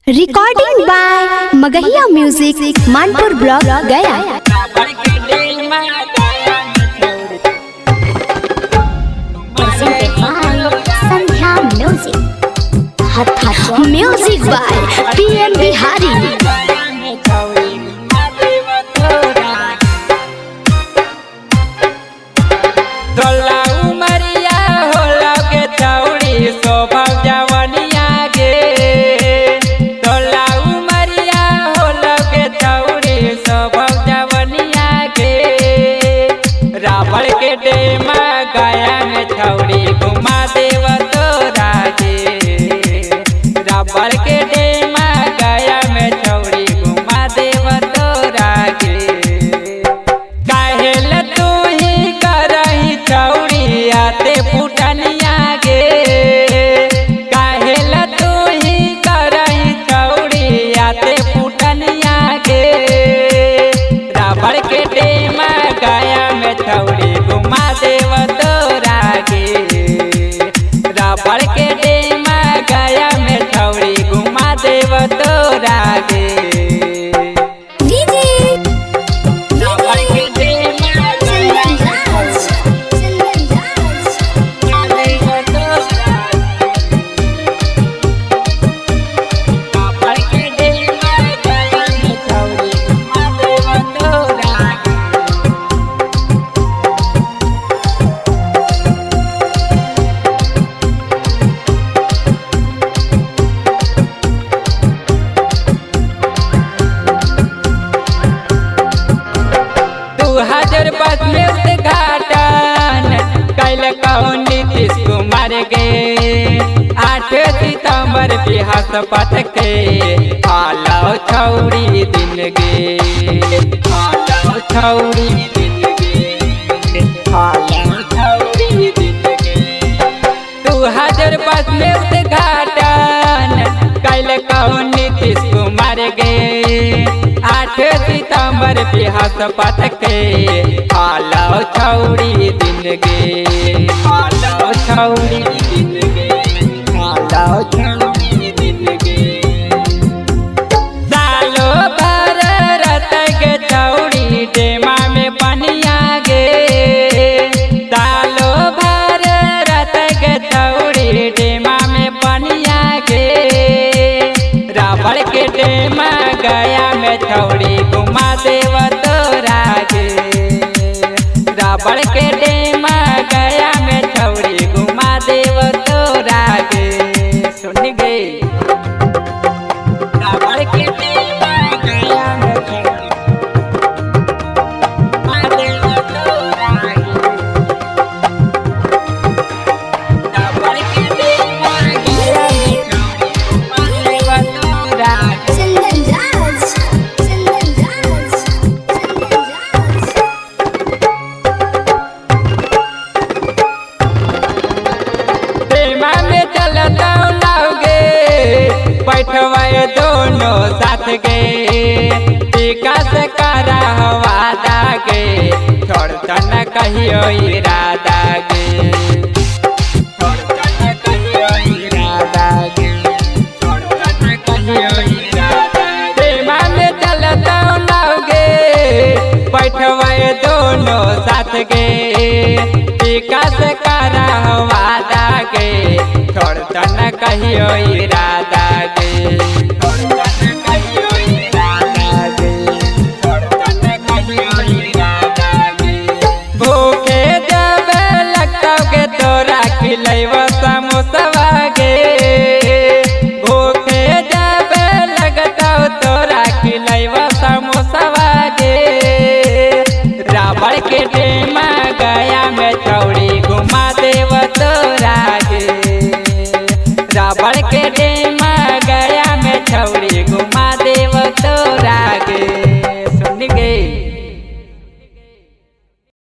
Recording by Magahiya music Manpur block Gaya. Sandhya music by PM Bihari. Ravan के डेमा गया में छौड़ी घुमा देव तोरा के। रावण के डेमा गया में छौड़ी घुमा देव तोरा के। काहेल तू ही करही छौड़ी आते फुटनिया गे। काहेल तू ही करही छौड़ी आते फुटनिया गे। रावण के डेमा गया में छौड़ी घुमा देव तोरा के। रावण के डेमा गया में छौड़ी घुमा देव तोरा के। रावण के डेमा गया में रावण के डेमा गया में छौड़ी घुमा देव तोरा के। बस में उद्घाटन कैल कहूँ नीतीश कुमार गे। 8 सितंबर बृहस्पति के हालाओ छौड़ी दिन गे। हालाओ छौड़ी दिन गे। हालाओ छौड़ी दिन गे। 2022 में उद्घाटन कैल कहूँ नीतीश कुमार गे। 8 सितंबर बृहस्पति के हालाओ छौड़ी दिन गे। हालाओ छौड़ी दिन गे। हालाओ छौड़ी दिन गे। सालो भर रत के छौड़ी डेमा में पनिया गे। सालो भर रत के छौड़ी डेमा में पनिया गे। रावण के डेमा गया में छौड़ी घुमा देव तोरा के। रावण के डेमा गया में छौड़ी घुमा देव तोरा के। सुन गई रावण के डेमा गया में छौड़ी घुमा देव तोरा के। रावण के डेमा गया में छौड़ी घुमा देव तोरा के। बैठवाए दोनों साथ गे। टीका से करा वादा गे। छोड़ता न कहियो इरादा गे। छोड़ता न कहियो इरादा गे। छोड़ता न कहियो इरादा गे। प्रेमा में चलता लाओगे बैठवाए दोनों साथ गे। टीका से करा वादा गे। छोड़ता न कहियो इरादा गे। छोड़ता न कहियो इरादा गे। छोड़ता न कहियो इरादा गे। भूखे जब लगता के तोरा खिलैब समोसवा गे। भूखे जब लगता तोरा खिलैब समोसवा गे। रावण के डेमा गया में छौड़ी घुमा देव तोरा गे। रावण के डेमा गया में छौड़ी घुमा देव तोरा गे।